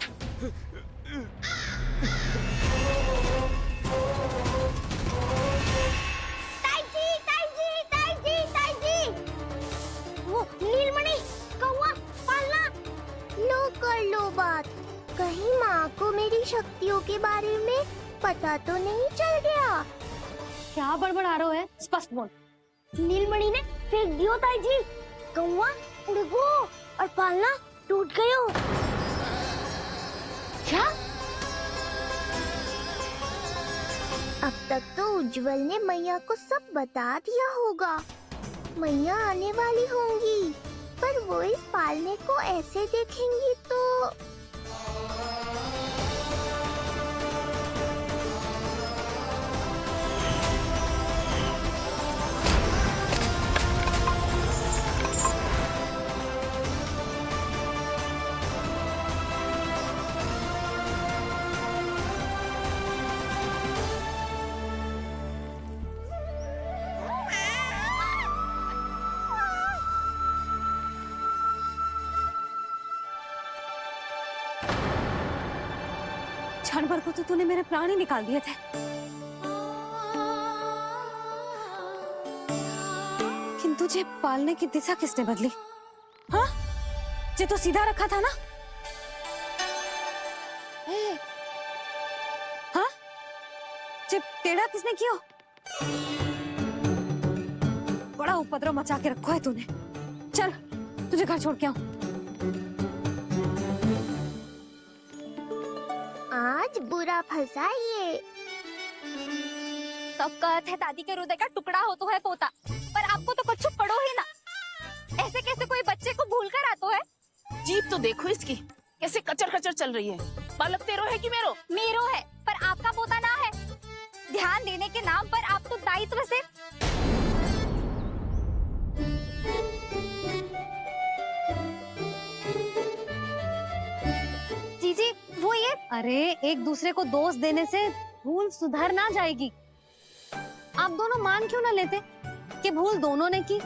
वो नीलमणि, कौवा, पालना। लो कर लो बात। कहीं माँ को मेरी शक्तियों के बारे में पता तो नहीं चल गया? क्या बड़बड़ा रहे हो है? स्पष्ट बोल। नीलमणि ने फेंक दियो ताई जी। कौवा उड़ गयो और पालना टूट गयो। क्या? अब तक तो उज्जवल ने मैया को सब बता दिया होगा। मैया आने वाली होंगी, पर वो इस पालने को ऐसे देखेंगी तो क्षण भर को तो तूने मेरे प्राण ही निकाल दिए थे। किंतु तुझे पालने की दिशा किसने बदली? हाँ, जे तो सीधा रखा था ना? हाँ, जे टेढ़ा किसने किया? बड़ा उपद्रव मचा के रखा है तूने। चल, तुझे घर छोड़ के आऊं। आज बुरा फंसा ये। सब कहते हैं दादी के हृदय का टुकड़ा हो तो है पोता, पर आपको तो कुछ पड़ो ही ना। ऐसे कैसे कोई बच्चे को भूल कर आतो है? जीप तो देखो इसकी, कैसे कचर कचर चल रही है। बालक तेरो है कि मेरो? मेरो है, पर आपका पोता ना है। ध्यान देने के नाम पर आप तो दायित्व से जीजी वो ये। अरे एक दूसरे को दोष देने से भूल सुधर ना जाएगी। आप दोनों मान क्यों ना लेते कि भूल दोनों ने की?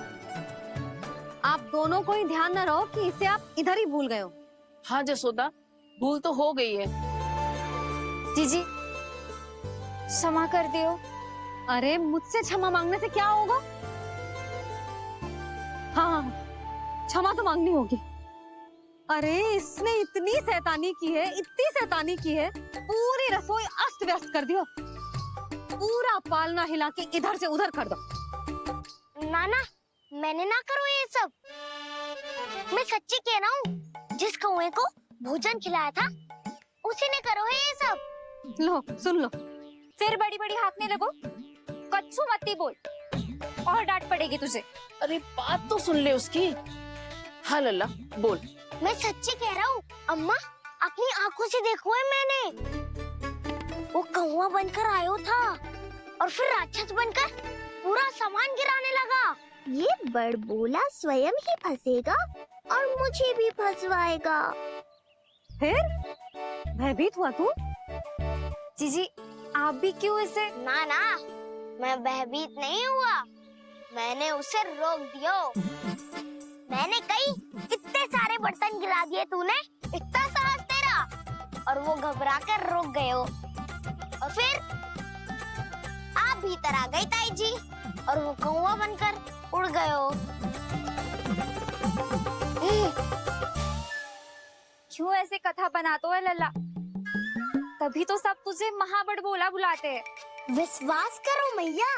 आप दोनों को ही ध्यान न रहो कि इसे आप इधर ही भूल गए हो। हाँ जसोदा, भूल तो हो गई है। जीजी क्षमा कर दियो। अरे मुझसे क्षमा मांगने से क्या होगा? हाँ, क्षमा तो मांगनी होगी। अरे इसने इतनी शैतानी की है, इतनी शैतानी की है, पूरी रसोई अस्त व्यस्त कर दियो। पूरा पालना हिला के इधर से उधर कर दो। नाना, मैंने ना करो ये सब। मैं सच्ची कह रहा हूँ, जिस कौवे को भोजन खिलाया था उसी ने करो है ये सब। लो सुन लो, फिर बड़ी बड़ी हाकने लगो। कच्छू मत्ती बोल और डांट पड़ेगी तुझे। अरे बात तो सुन ले उसकी। हाँ लल्ला बोल। मैं सच्ची कह रहा हूँ अम्मा, अपनी आंखों से देखो है मैंने। वो कौवा बनकर आयो था और फिर राक्षस बनकर पूरा सामान गिराने लगा। ये बड़बोला स्वयं ही फंसेगा और मुझे भी फंसवाएगा। फिर भयभीत हुआ तू? जीजी आप भी क्यों ऐसे? ना ना, मैं भयभीत नहीं हुआ, मैंने उसे रोक दिया। मैंने कही इतने सारे बर्तन गिरा दिए तूने, इतना साहस तेरा, और वो घबरा कर रुक गए हो। और फिर आप भीतर आ गई ताई जी और वो कौवा बनकर उड़ गए हो। क्यों ऐसे कथा बनाते हो लल्ला? तभी तो सब तुझे महाबड़बोला बुलाते हैं। विश्वास करो मैया,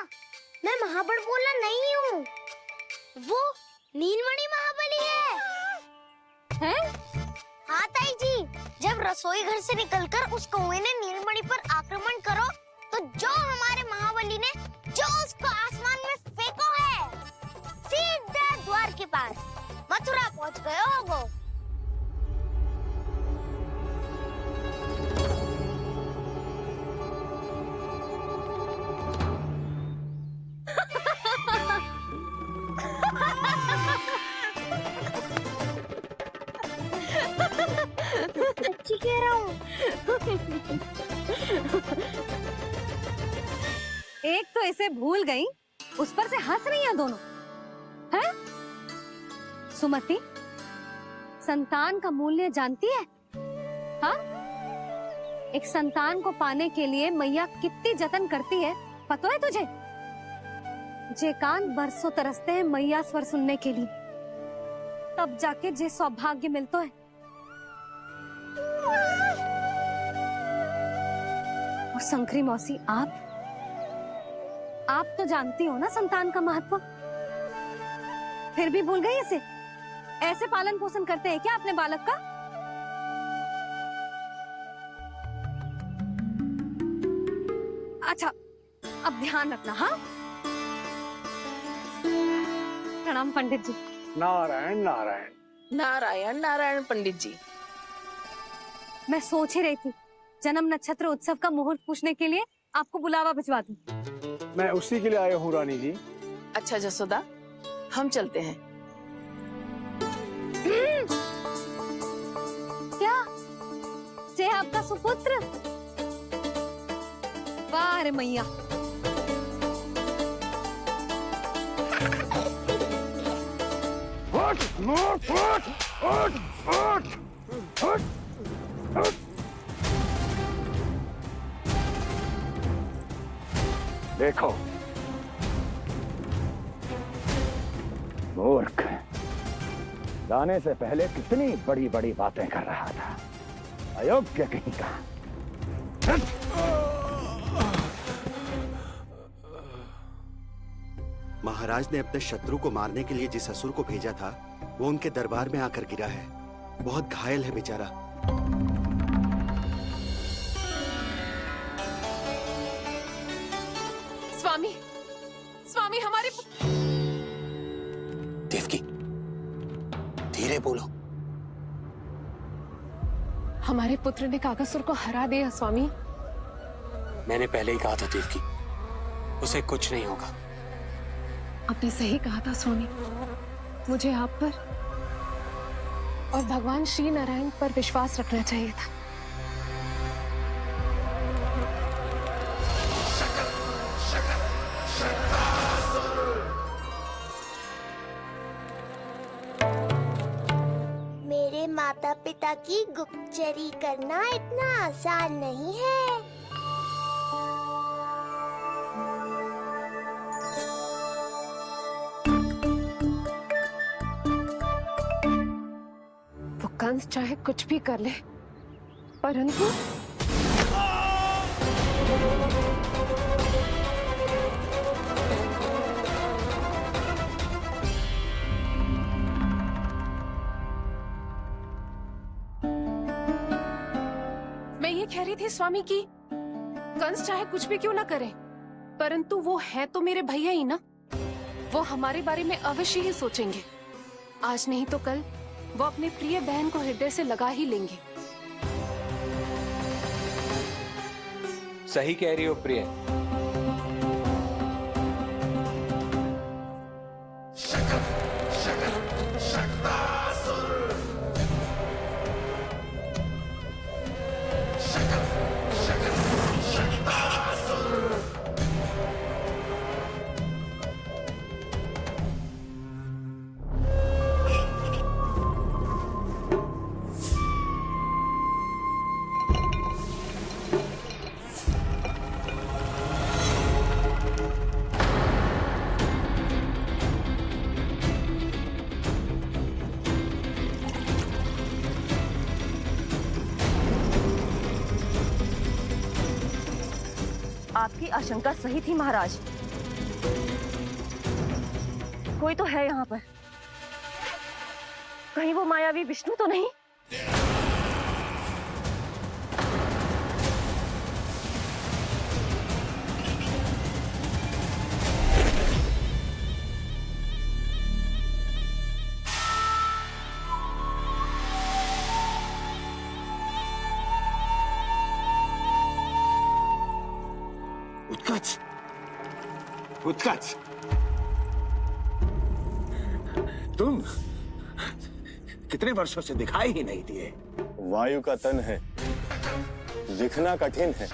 मैं महाबड़बोला नहीं हूँ, वो नीलमणि महाबली है। हैं? हाँ ताई जी, जब रसोई घर से निकलकर उस कौवे ने नीलमणि पर आक्रमण करो, तो जो हमारे महाबली ने जो उसको आसमान में फेंको है, सीधा द्वार के पास मथुरा पहुँच गए होगो। सच्ची कह रहा हूँ। एक तो इसे भूल गई, उस पर से हंस रही हैं दोनों, हैं? सुमति, संतान का मूल्य जानती है? हाँ? एक संतान को पाने के लिए मैया कितनी जतन करती है, पता है तुझे? जे कान बरसों तरसते हैं मैया स्वर सुनने के लिए, तब जाके जे सौभाग्य मिलता है। और शंकरी मौसी, आप तो जानती हो ना संतान का महत्व, फिर भी भूल गई इसे? ऐसे पालन पोषण करते हैं क्या अपने बालक का? अच्छा, अब ध्यान रखना। हाँ, प्रणाम पंडित जी। नारायण नारायण। नारायण नारायण पंडित जी। मैं सोच ही रही थी जन्म नक्षत्र उत्सव का मुहूर्त पूछने के लिए आपको बुलावा भिजवा दूं। मैं उसी के लिए आया हूँ रानी जी। अच्छा जसोदा, हम चलते हैं। क्या जे आपका सुपुत्र? वाह रे मैया। देखो मूर्ख, जाने से पहले कितनी बड़ी बड़ी बातें कर रहा था, अयोग्य कहीं का। महाराज ने अपने शत्रु को मारने के लिए जिस असुर को भेजा था, वो उनके दरबार में आकर गिरा है। बहुत घायल है बेचारा। स्वामी, स्वामी हमारे देवकी, धीरे बोलो। हमारे पुत्र ने काकासुर को हरा दिया स्वामी। मैंने पहले ही कहा था देवकी, उसे कुछ नहीं होगा। आपने सही कहा था स्वामी। मुझे आप पर और भगवान श्री नारायण पर विश्वास रखना चाहिए था। मेरे माता पिता की गुप्तचरी करना इतना आसान नहीं है। कंस चाहे कुछ भी कर ले, परंतु मैं ये कह रही थी स्वामी कि कंस चाहे कुछ भी क्यों ना करे, परंतु वो है तो मेरे भैया ही ना। वो हमारे बारे में अवश्य ही सोचेंगे। आज नहीं तो कल वो अपनी प्रिय बहन को हृदय से लगा ही लेंगे। सही कह रही हो प्रिय। आपकी आशंका सही थी महाराज। कोई तो है यहाँ पर। कहीं वो मायावी विष्णु तो नहीं? उत्कच, उत्कच, तुम कितने वर्षों से दिखाई ही नहीं दिए। वायु का तन है, दिखना कठिन है।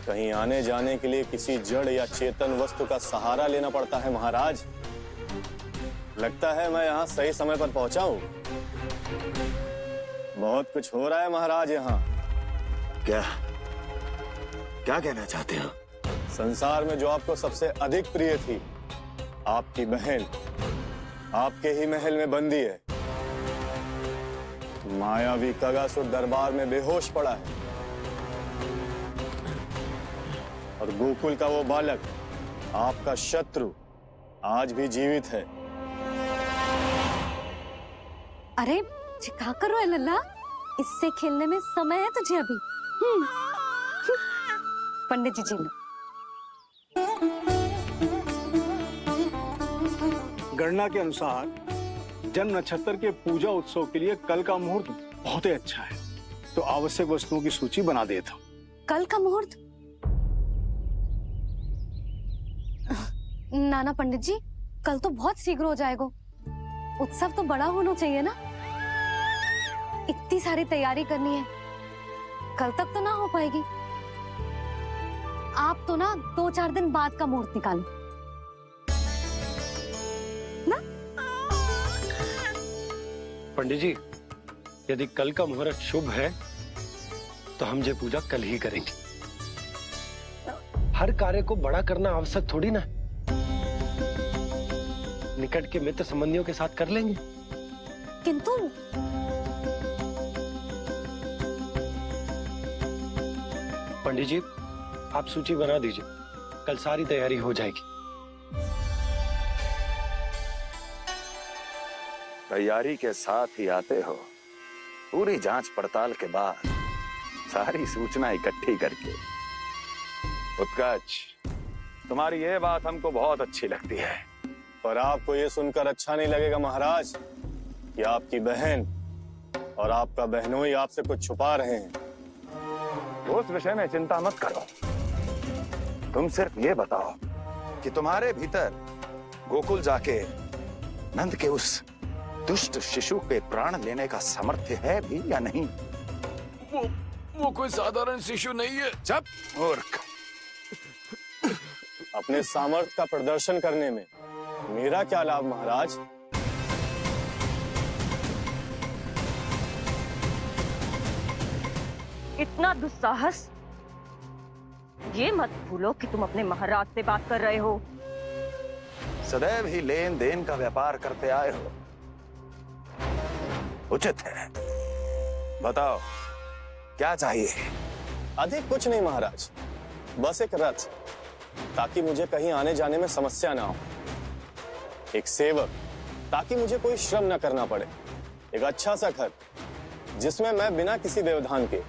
कहीं आने जाने के लिए किसी जड़ या चेतन वस्तु का सहारा लेना पड़ता है महाराज। लगता है मैं यहाँ सही समय पर पहुंचा हूँ। बहुत कुछ हो रहा है महाराज यहाँ। क्या क्या कहना चाहते हो? संसार में जो आपको सबसे अधिक प्रिय थी, आपकी बहन, आपके ही महल में बंदी है। मायावी कगासुर दरबार में बेहोश पड़ा है और गोकुल का वो बालक, आपका शत्रु, आज भी जीवित है। अरे क्या कर रहा है लल्ला? इससे खेलने में समय है तुझे अभी। पंडित जी जी लो। गणना के अनुसार जन्म नक्षत्र के पूजा उत्सव के लिए कल का मुहूर्त बहुत ही अच्छा है, तो आवश्यक वस्तुओं की सूची बना देता हूँ। कल का मुहूर्त? नाना पंडित जी, कल तो बहुत शीघ्र हो जाएगा। उत्सव तो बड़ा होना चाहिए ना। इतनी सारी तैयारी करनी है, कल तक तो ना हो पाएगी। आप तो ना 2-4 दिन बाद का मुहूर्त निकालो ना। पंडित जी, यदि कल का मुहूर्त शुभ है तो हम ये पूजा कल ही करेंगे। हर कार्य को बड़ा करना आवश्यक थोड़ी ना। निकट के मित्र संबंधियों के साथ कर लेंगे। किंतु पंडित जी, आप सूची बना दीजिए, कल सारी तैयारी हो जाएगी। तैयारी के साथ ही आते हो, पूरी जांच पड़ताल के बाद सारी सूचना इकट्ठी करके। उत्कर्ष, तुम्हारी ये बात हमको बहुत अच्छी लगती है। पर आपको ये सुनकर अच्छा नहीं लगेगा महाराज कि आपकी बहन और आपका बहनोई आपसे कुछ छुपा रहे हैं। उस विषय में चिंता मत करो। तुम सिर्फ ये बताओ कि तुम्हारे भीतर गोकुल जाके नंद के उस दुष्ट शिशु के प्राण लेने का सामर्थ्य है भी या नहीं? वो कोई साधारण शिशु नहीं है। चुप मूर्ख। अपने सामर्थ्य का प्रदर्शन करने में मेरा क्या लाभ महाराज? इतना दुस्साहस? ये मत भूलो कि तुम अपने महाराज से बात कर रहे हो। सदैव ही लेन देन का व्यापार करते आए हो, उचित है। बताओ क्या चाहिए? अधिक कुछ नहीं महाराज, बस एक रथ, ताकि मुझे कहीं आने जाने में समस्या ना हो। एक सेवक, ताकि मुझे कोई श्रम न करना पड़े। एक अच्छा सा घर, जिसमें मैं बिना किसी व्यवधान के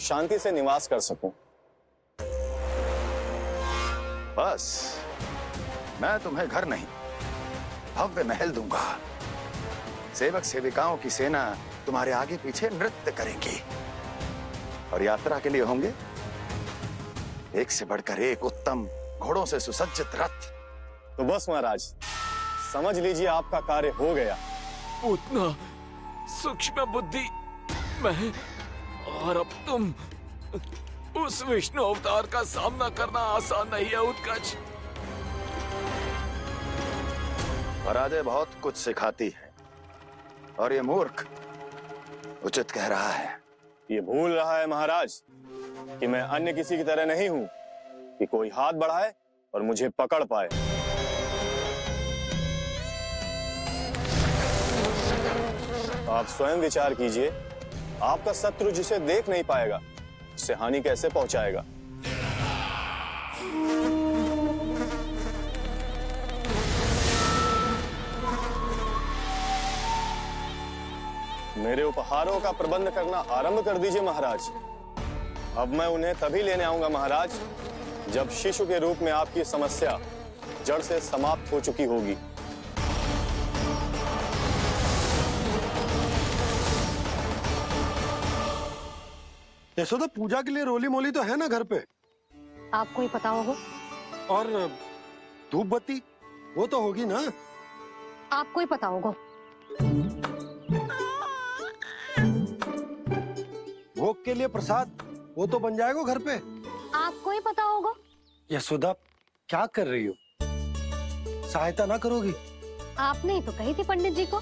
शांति से निवास कर सकूं। बस, मैं तुम्हें घर नहीं, भव्य महल दूंगा। सेवक सेविकाओं की सेना तुम्हारे आगे पीछे नृत्य करेगी और यात्रा के लिए होंगे एक से बढ़कर एक उत्तम घोड़ों से सुसज्जित रथ। तो बस महाराज, समझ लीजिए आपका कार्य हो गया। उतना सूक्ष्म बुद्धि मैं, और अब तुम, उस विष्णु अवतार का सामना करना आसान नहीं है उत्कर्ष। पराजय बहुत कुछ सिखाती है और ये मूर्ख उचित कह रहा है। ये भूल रहा है महाराज कि मैं अन्य किसी की तरह नहीं हूं कि कोई हाथ बढ़ाए और मुझे पकड़ पाए। आप स्वयं विचार कीजिए, आपका शत्रु जिसे देख नहीं पाएगा, उससे हानि कैसे पहुंचाएगा? मेरे उपहारों का प्रबंध करना आरंभ कर दीजिए महाराज। अब मैं उन्हें तभी लेने आऊंगा महाराज, जब शिशु के रूप में आपकी समस्या जड़ से समाप्त हो चुकी होगी। यशोदा, पूजा के लिए रोली मोली तो है ना घर पे? आपको ही पता होगा। और धूप बत्ती वो तो होगी ना? आपको ही पता होगा। भोग के लिए प्रसाद वो तो बन जाएगा घर पे। आपको ही पता होगा। यशोदा क्या कर रही हो? सहायता ना करोगी? आपने ही तो कही थी पंडित जी को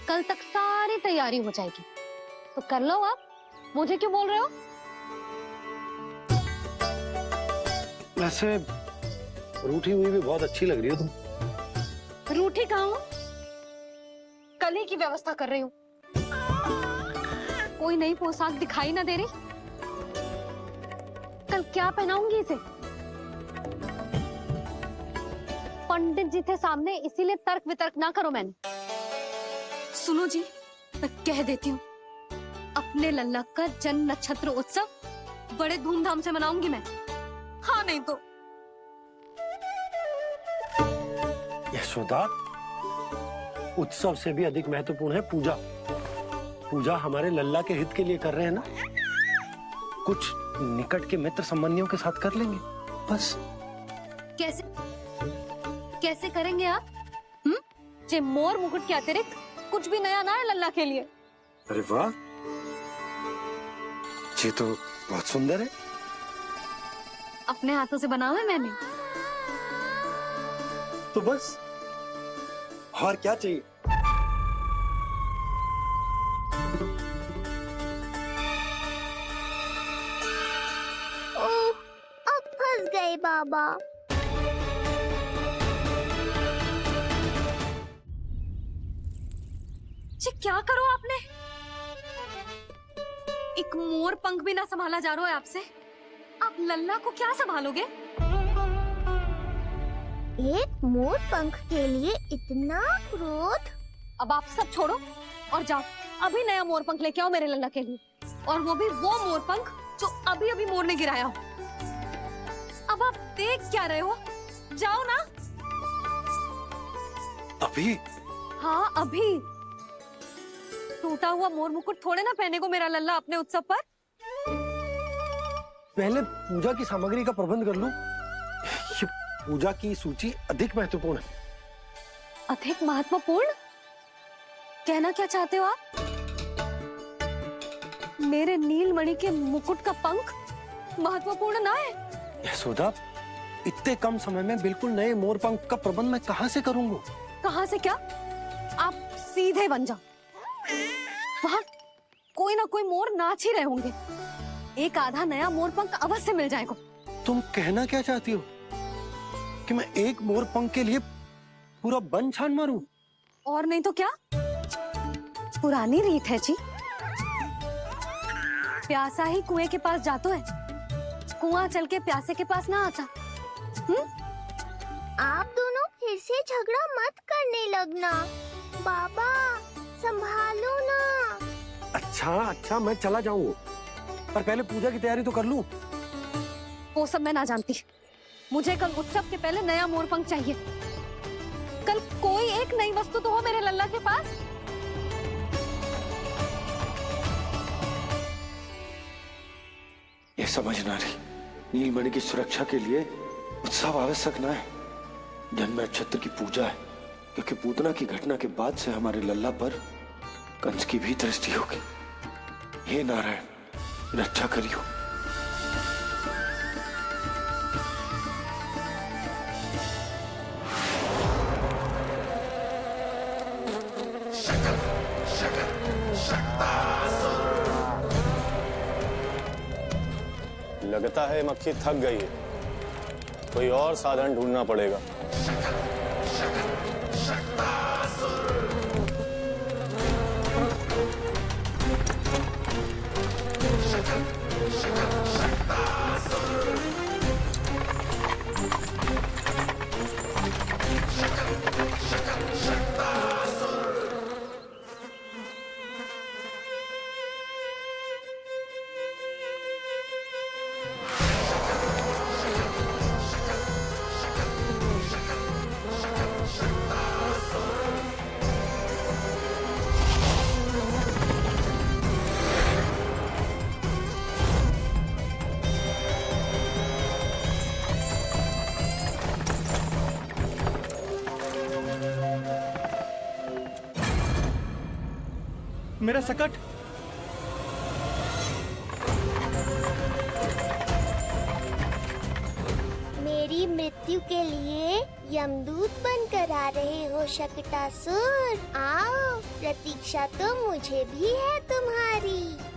कल तक सारी तैयारी हो जाएगी, तो कर लो आप। मुझे क्यों बोल रहे हो? वैसे रूठी हुई भी बहुत अच्छी लग रही हो तुम। रूठी कहाँ हूँ? कल ही की व्यवस्था कर रही हूँ। कोई नई पोशाक दिखाई ना दे रही? कल क्या पहनाऊंगी इसे? पंडित जी थे सामने, इसीलिए तर्क वितर्क ना करो। मैंने सुनो जी, मैं कह देती हूँ, अपने लल्ला का जन्म नक्षत्र उत्सव बड़े धूमधाम से मनाऊंगी मैं। हाँ नहीं तो यशोदा, उत्सव से भी अधिक महत्वपूर्ण है पूजा। पूजा हमारे लल्ला के हित के लिए कर रहे हैं ना, कुछ निकट के मित्र संबंधियों के साथ कर लेंगे बस। कैसे कैसे करेंगे आप? जे मोर मुकुट के अतिरिक्त कुछ भी नया ना है लल्ला के लिए। अरे वाह, ये तो बहुत सुंदर है। अपने हाथों से बना है मैंने। तो बस और क्या चाहिए? ओह, अब फंस गए बाबा। जी क्या करो आपने? एक मोर पंख भी ना संभाला जा रहा है आपसे। आप लल्ला को क्या संभालोगे? एक मोर पंख के लिए इतना क्रोध? अब आप सब छोड़ो और जाओ, अभी नया मोर पंख लेके आओ मेरे लल्ला के लिए, और वो भी वो मोर पंख जो अभी अभी मोर ने गिराया हो। अब आप देख क्या रहे हो? जाओ ना। अभी? हाँ अभी। टूटा हुआ मोर मुकुट थोड़े ना पहने को मेरा लल्ला अपने उत्सव पर। पहले पूजा की सामग्री का प्रबंध कर लूं। ये पूजा की सूची अधिक महत्वपूर्ण है। अधिक महत्वपूर्ण? कहना क्या चाहते हो आप? मेरे नीलमणि के मुकुट का पंख महत्वपूर्ण ना है? यशोदा, इतने कम समय में बिल्कुल नए मोर पंख का प्रबंध मैं कहां से करूंगा? कहां से क्या? आप सीधे बन जाओ। वहां कोई ना कोई मोर नाच ही रहे होंगे, एक आधा नया मोर पंख अवश्य मिल जाएगा। तुम कहना क्या चाहती हो कि मैं एक मोर पंख के लिए पूरा वन छान मारूं? और नहीं तो क्या, पुरानी रीत है जी। प्यासा ही कुएं के पास जाता है, कुआं चल के प्यासे के पास ना आता। आप दोनों फिर से झगड़ा मत करने लगना। बाबा संभालो ना। अच्छा मैं चला जाऊंगा, पर पहले पूजा की तैयारी तो कर लूं। वो सब मैं ना जानती। मुझे कल उत्सव के पहले नया मोर पंख चाहिए। कल कोई एक नई वस्तु तो हो मेरे लल्ला के पास। ये समझ ना रही, नीलमणि की सुरक्षा के लिए उत्सव आवश्यक ना है, जन्म नक्षत्र की पूजा है, क्योंकि पूतना की घटना के बाद से हमारे लल्ला पर कंस की भी दृष्टि होगी। हे नारायण, रक्षा करियो। लगता है मक्खी थक गई है, कोई और साधन ढूंढना पड़ेगा। मेरा सकट। मेरी मृत्यु के लिए यमदूत बनकर आ रहे हो शकटासुर? आओ, प्रतीक्षा तो मुझे भी है तुम्हारी।